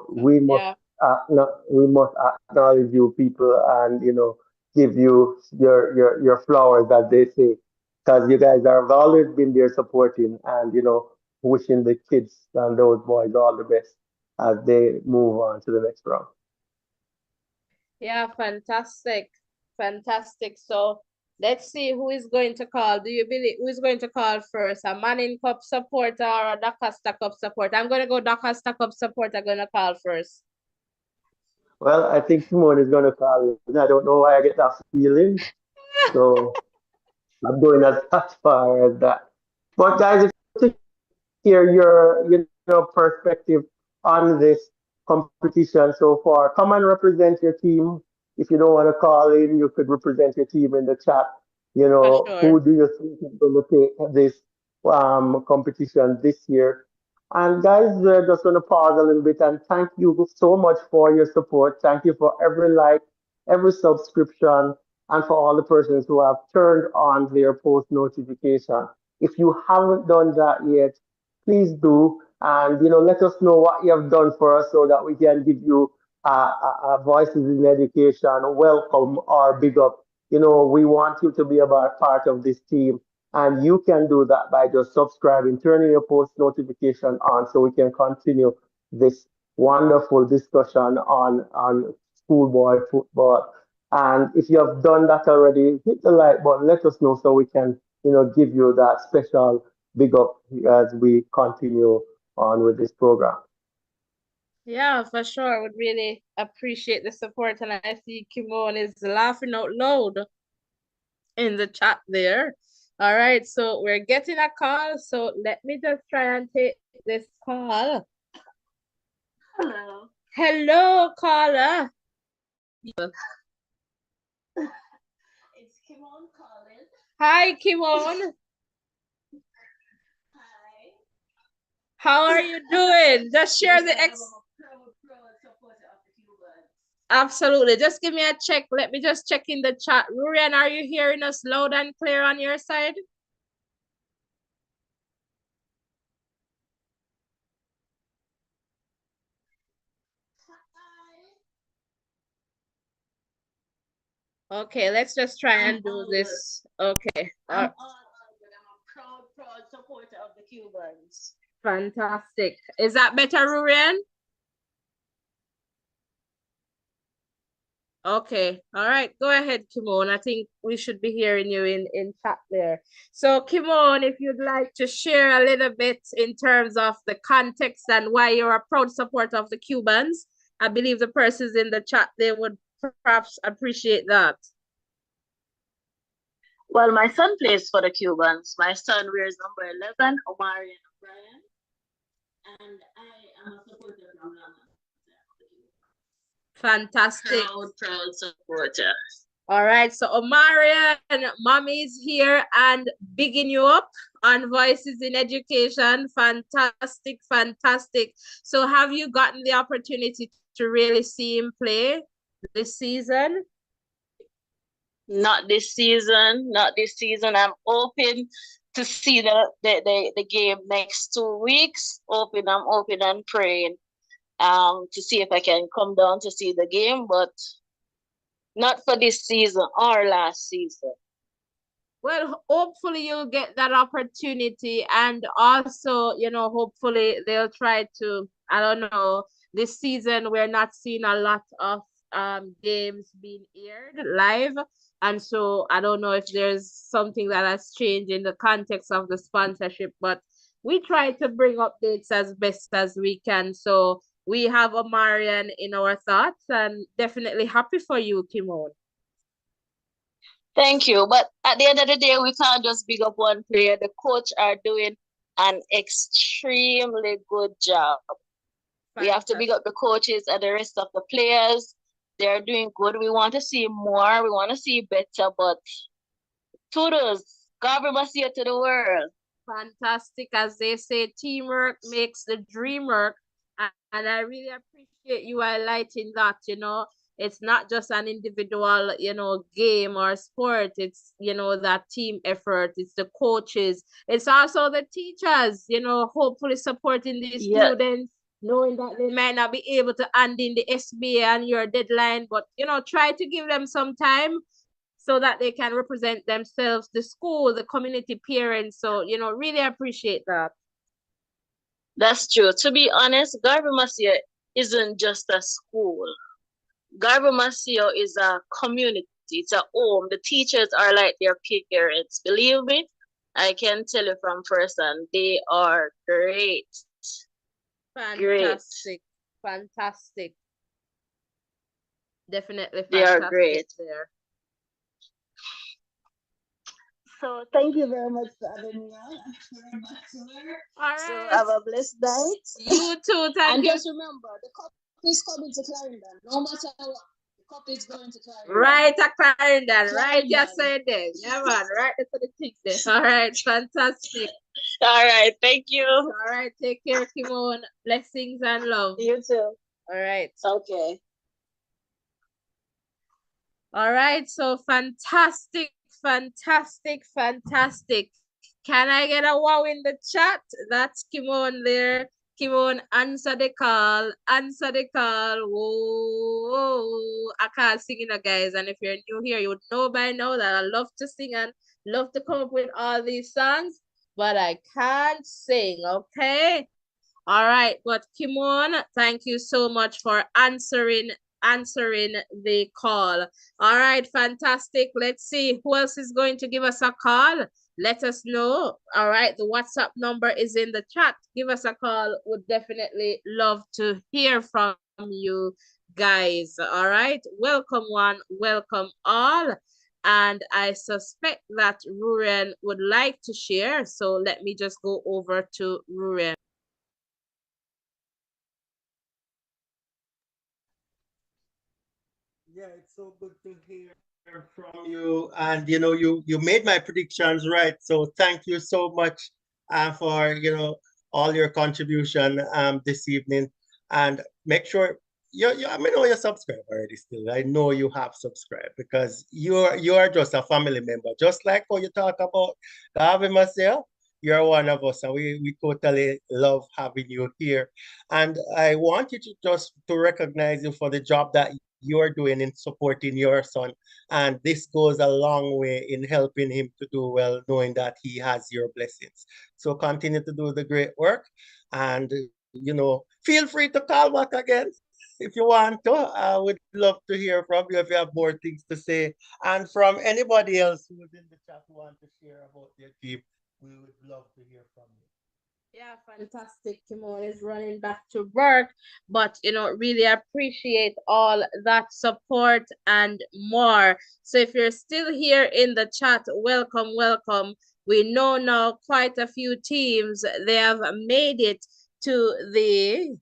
We must Yeah. we must acknowledge you people, and give you your flowers, as they say, because you guys have always been there supporting, and wishing the kids and those boys all the best as they move on to the next round. Yeah, fantastic. Fantastic. So let's see who is going to call. Do you believe who is going to call first? A Manning Cup supporter or a DaCosta Cup supporter? I'm going to go DaCosta Cup supporter going to call first. Well, I think Simone is going to call in. I don't know why I get that feeling, so I'm going as far as that. But guys, if hear your perspective on this competition so far. Come and represent your team. If you don't want to call in, you could represent your team in the chat. For sure. Who do you think is going to take this competition this year? And guys, we're just going to pause a little bit and thank you so much for your support. Thank you for every like, every subscription, and for all the persons who have turned on their post notification. If you haven't done that yet, please do. And let us know what you have done for us so that we can give you voices in education, welcome or big up. We want you to be about part of this team. And you can do that by just subscribing, turning your post notification on so we can continue this wonderful discussion on schoolboy football. And if you have done that already, hit the like button, let us know so we can, give you that special big up as we continue on with this program. Yeah, for sure. Would really appreciate the support. And I see Kimon is laughing out loud in the chat there. All right, so we're getting a call. So let me just try and take this call. Hello. Hello, caller. It's Kimon calling. Hi, Kimon. Hi. How are you doing? Just share the I'm a pro supporter of the Cubans. Absolutely. Just give me a check. Let me just check in the chat. Rurian, are you hearing us loud and clear on your side? Okay, let's just try and do this. Okay. I'm all good. I'm a proud supporter of the Cubans. Fantastic. Is that better, Rurian? Okay. All right. Go ahead, Kimon. I think we should be hearing you in chat there. So, Kimon, if you'd like to share a little bit in terms of the context and why you're a proud supporter of the Cubans, I believe the persons in the chat, they would perhaps appreciate that. Well, my son plays for the Cubans. My son wears number 11, Omari and O'Brien. And I am a supporter from Ghana. Fantastic. Proud supporter. All right, so Omarian, mommy's here and bigging you up on Voices in Education. Fantastic, fantastic. So have you gotten the opportunity to really see him play this season? Not this season. Not this season. I'm hoping to see the game next 2 weeks. I'm hoping and praying to see if I can come down to see the game, but not for this season or last season. Well, hopefully you'll get that opportunity, and also, hopefully they'll try to, I don't know, this season we're not seeing a lot of games being aired live. And so I don't know if there's something that has changed in the context of the sponsorship, but we try to bring updates as best as we can. So we have a Marian in our thoughts, and definitely happy for you, Kimon. Thank you. But at the end of the day, we can't just big up one player. The coach are doing an extremely good job. We have to big up the coaches and the rest of the players. They're doing good. We want to see more. We want to see better. But kudos, Garvey must see it to the world. Fantastic. As they say, teamwork makes the dream work. And I really appreciate you highlighting that, it's not just an individual, game or sport. It's, that team effort. It's the coaches. It's also the teachers, hopefully supporting these students, knowing that they might not be able to hand in the SBA and your deadline, but, try to give them some time so that they can represent themselves, the school, the community, parents. So, really appreciate that. That's true. To be honest, Garvey Masio isn't just a school. Garvey Masio is a community. It's a home. The teachers are like their parents. Believe me, I can tell you from first-hand, they are great. Fantastic. Great. Fantastic. Definitely fantastic. They are great. There. So thank you very much for having me on. All right. So have a blessed night. You too. Thank and you. Just remember, the cup is coming to Clarendon. No matter what, the cup is going to Clarendon. Right at Clarendon. Right, you said it. Yeah, man. Right to the tick there. All right. Fantastic. All right. Thank you. All right. Take care, Kimon. Blessings and love. You too. All right. Okay. All right. So fantastic. Can I get a wow in the chat? That's Kimon there. Kimon, answer the call. Answer the call. Whoa. I can't sing, guys. And if you're new here, you would know by now that I love to sing and love to come up with all these songs, but I can't sing, okay? All right. But Kimon, thank you so much for answering the call. All right, fantastic. Let's see who else is going to give us a call. Let us know. All right, the WhatsApp number is in the chat. Give us a call. Would definitely love to hear from you guys. All right, welcome one, welcome all. And I suspect that Rurian would like to share. So let me just go over to Rurian. Yeah, it's so good to hear from you. And you made my predictions right. So thank you so much for all your contribution this evening. And make sure I know you're subscribed already. Still, I know you have subscribed because you're just a family member. Just like how you talk about having myself. You're one of us, and we totally love having you here. And I want you to just to recognize you for the job that you're doing in supporting your son. And this goes a long way in helping him to do well, knowing that he has your blessings. So continue to do the great work. And, feel free to call back again if you want to. I would love to hear from you if you have more things to say. And from anybody else who's in the chat who want to share about their team, we would love to hear from you. Yeah, fantastic. Kimon is running back to work, but really appreciate all that support and more. So if you're still here in the chat, welcome. We know now quite a few teams, they have made it to the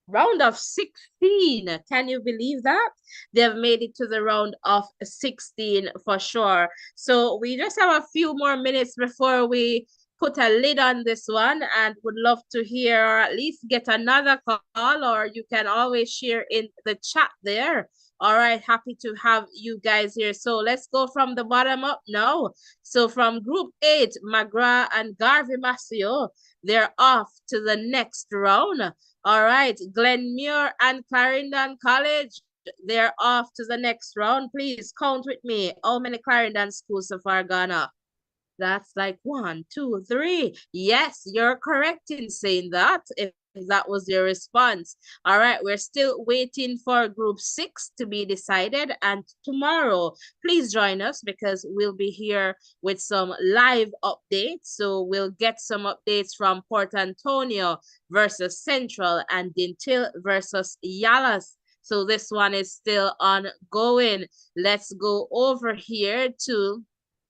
round of 16. Can you believe that? They've made it to the round of 16 for sure. So we just have a few more minutes before we put a lid on this one, and would love to hear or at least get another call, or you can always share in the chat there. All right, happy to have you guys here. So let's go from the bottom up now. So from Group 8, McGrath and Garvey Masio, they're off to the next round. All right, Glenmuir and Clarendon College they're off to the next round. Please count with me. How many Clarendon schools so far gone off? That's like 1, 2, 3. Yes, you're correct in saying that, if that was your response. All right, we're still waiting for group 6 to be decided. And tomorrow, please join us because we'll be here with some live updates. So we'll get some updates from Port Antonio versus Central and Dintil versus Yalas. So this one is still ongoing. Let's go over here to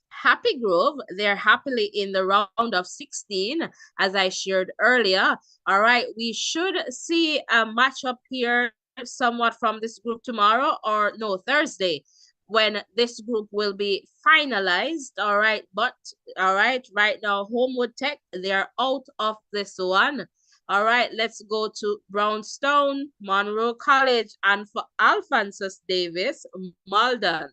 Happy Grove. They're happily in the round of 16, as I shared earlier. All right, we should see a matchup here somewhat from this group tomorrow, or no, Thursday, when this group will be finalized. All right, but all right now, Homewood Tech, they're out of this one. All right, let's go to Brownstone, Monroe College, and for Alphonsus Davis, Malden.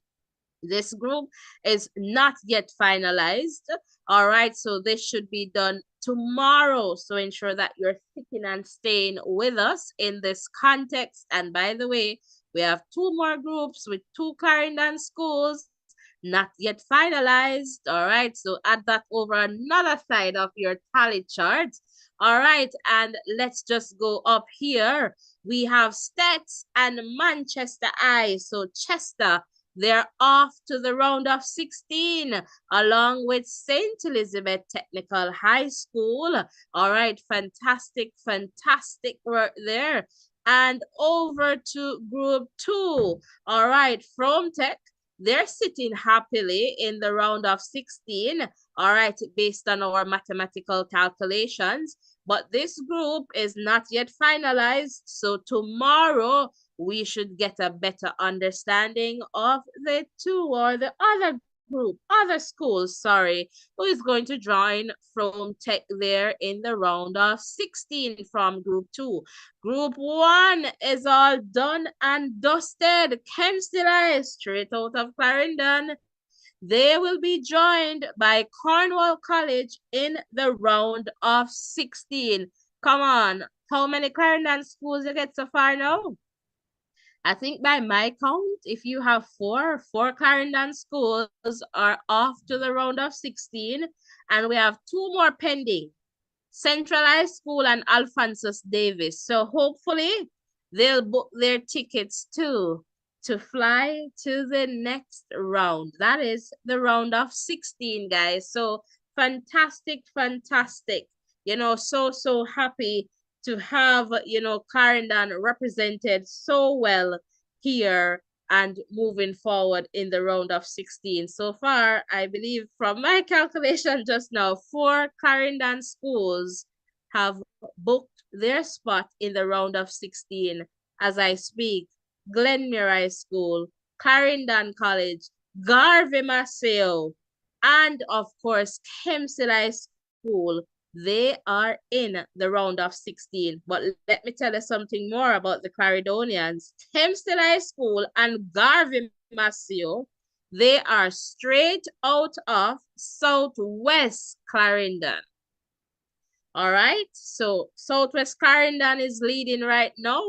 This group is not yet finalized. All right, so this should be done tomorrow. So ensure that you're sticking and staying with us in this context. And by the way, we have 2 more groups with 2 Clarendon schools not yet finalized. All right, so add that over another side of your tally chart. All right, and let's just go up here. We have Stets and Manchester Eye. So Chester, they're off to the round of 16, along with St. Elizabeth Technical High School. All right, fantastic, fantastic work there. And over to group 2. All right, From Tech, they're sitting happily in the round of 16. All right, based on our mathematical calculations. But this group is not yet finalized. So tomorrow, we should get a better understanding of the two or the other group, other schools, sorry, who is going to join from Tech there in the round of 16 from group 2. Group 1 is all done and dusted. Kempsdale straight out of Clarendon. They will be joined by Cornwall College in the round of 16. Come on, how many Clarendon schools you get so far now? I think by my count, if you have four Clarendon schools are off to the round of 16, and we have 2 more pending, Centralized School and Alphonsus Davis. So hopefully they'll book their tickets too to fly to the next round. That is the round of 16, guys. So fantastic, fantastic. So happy to have, Clarendon represented so well here and moving forward in the round of 16. So far, I believe from my calculation just now, 4 Clarendon schools have booked their spot in the round of 16 as I speak. Glenmere High School, Clarendon College, Garvey Maceo, and of course, Kempsey High School. They are in the round of 16. But let me tell you something more about the Clarendonians. Kempsey High School and Garvey Maceo, they are straight out of Southwest Clarendon. All right, so Southwest Clarendon is leading right now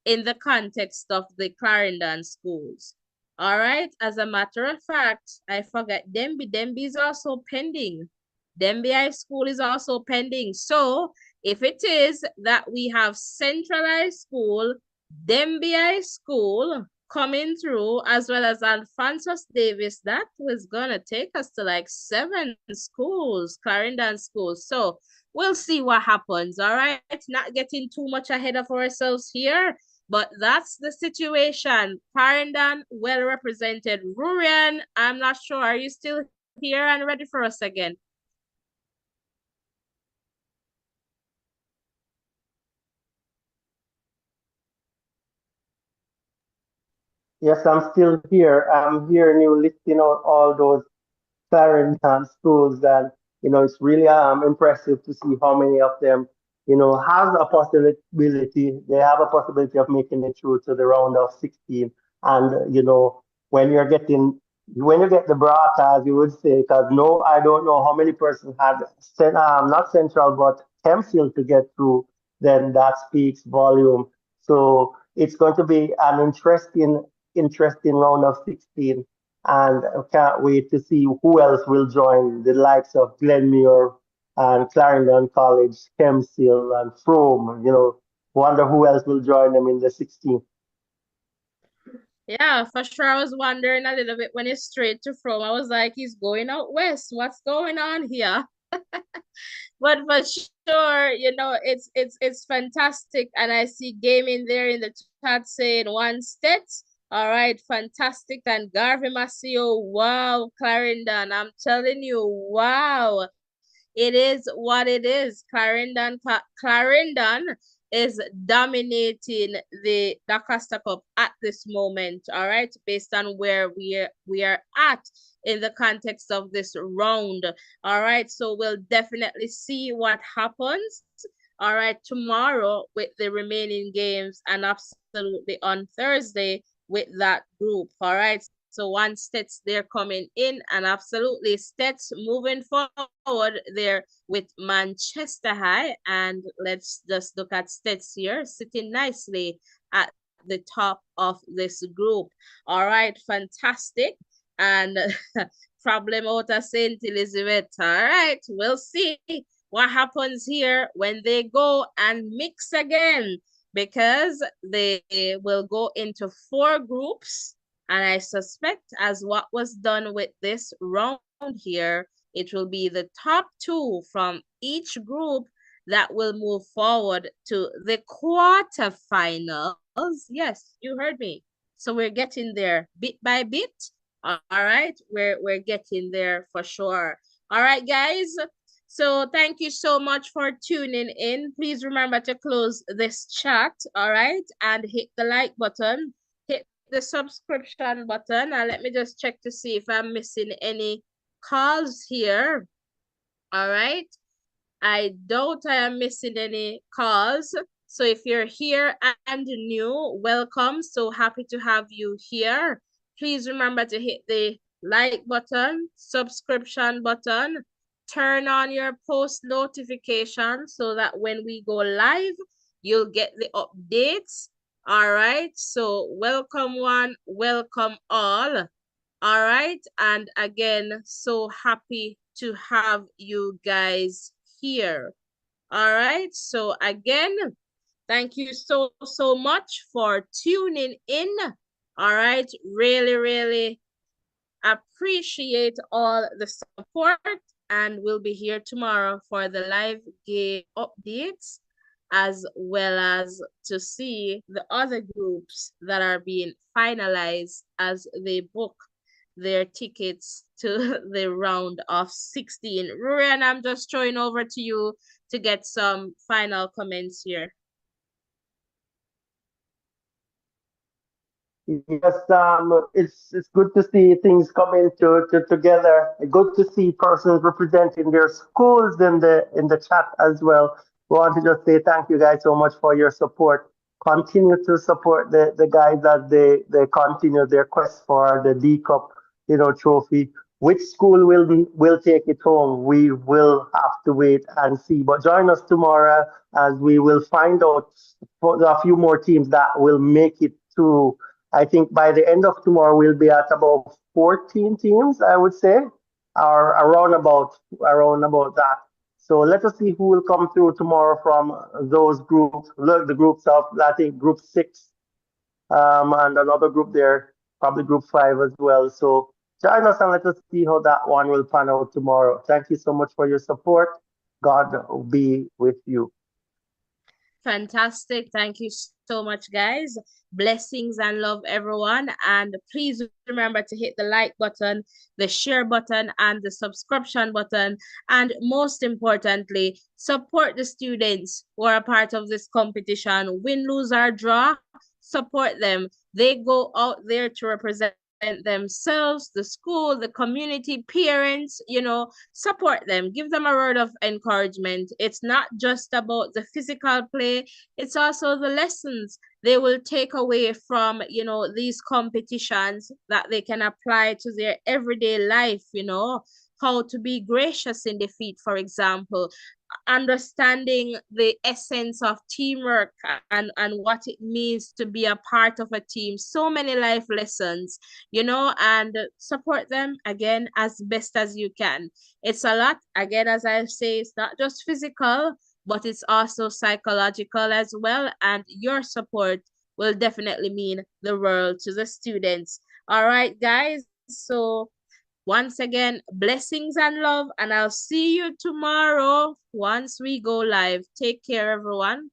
in the context of the Clarendon schools. All right, as a matter of fact, I forgot Denby. Denby is also pending. Denby High School is also pending. So if it is that we have Central High School, Denby High School coming through, as well as Alphonsus Davis, that was gonna take us to like 7 schools, Clarendon schools. So we'll see what happens. All right, not getting too much ahead of ourselves here, but that's the situation. Clarendon well represented. Rurian, I'm not sure, are you still here and ready for us again? Yes, I'm still here. I'm hearing you listing out all those Clarendon schools, and it's really impressive to see how many of them have a possibility. They have a possibility of making it through to the round of 16. And when you're getting when you get the bratas, you would say, because no, I don't know how many persons had not Central but Hempfield to get through. Then that speaks volume. So it's going to be an interesting round of 16. And I can't wait to see who else will join the likes of Glenmuir and Clarendon College, Kempsey and Frome. Wonder who else will join them in the 16th. Yeah, for sure. I was wondering a little bit when he's straight to from. I was like, he's going out west. What's going on here? But for sure, it's fantastic. And I see gaming there in the chat saying one state. All right, fantastic. And Garvey Masio, wow, Clarendon. I'm telling you, wow. It is what it is. Clarendon is dominating the DaCosta Cup at this moment, all right, based on where we are at in the context of this round. All right, so we'll definitely see what happens. All right, tomorrow with the remaining games and absolutely on Thursday with that group. All right, so one Stets they're coming in and absolutely Stets moving forward there with Manchester High. And let's just look at Stets here sitting nicely at the top of this group. All right, fantastic. And problem out of St. Elizabeth. All right, we'll see what happens here when they go and mix again, because they will go into 4 groups. And I suspect, as what was done with this round here, it will be the top 2 from each group that will move forward to the quarterfinals. Yes, you heard me. So we're getting there bit by bit. All right, we're getting there for sure. All right, guys. So thank you so much for tuning in. Please remember to close this chat, all right, and hit the like button, hit the subscription button, and let me just check to see if I'm missing any calls here. All right. I doubt I am missing any calls. So if you're here and new, welcome. So happy to have you here. Please remember to hit the like button, subscription button, turn on your post notifications so that when we go live, you'll get the updates. All right. So welcome one, welcome all. All right. And again, so happy to have you guys here. All right. So again, thank you so much for tuning in. All right. Really, really appreciate all the support. And we'll be here tomorrow for the live game updates, as well as to see the other groups that are being finalized as they book their tickets to the round of 16. Rurian, I'm just throwing over to you to get some final comments here. Yes, it's good to see things coming together. Good to see persons representing their schools in the chat as well. We want to just say thank you guys so much for your support. Continue to support the guys as they continue their quest for the D Cup, trophy. Which school will take it home? We will have to wait and see. But join us tomorrow as we will find out for a few more teams that will make it through. I think by the end of tomorrow, we'll be at about 14 teams, I would say, or around about that. So let us see who will come through tomorrow from those groups. Look, the groups of, I think, group 6, and another group there, probably group 5 as well. So join us and let us see how that one will pan out tomorrow. Thank you so much for your support. God be with you. Fantastic. Thank you so much, guys. Blessings and love, everyone. And please remember to hit the like button, the share button, and the subscription button. And most importantly, support the students who are a part of this competition. Win, lose, or draw, support them. They go out there to represent themselves, the school, the community, parents, support them, give them a word of encouragement. It's not just about the physical play, it's also the lessons they will take away from, these competitions that they can apply to their everyday life, how to be gracious in defeat, for example, understanding the essence of teamwork and what it means to be a part of a team. So many life lessons, and support them again as best as you can. It's a lot. Again, as I say, it's not just physical, but it's also psychological as well. And your support will definitely mean the world to the students. All right, guys. So once again, blessings and love, and I'll see you tomorrow once we go live. Take care, everyone.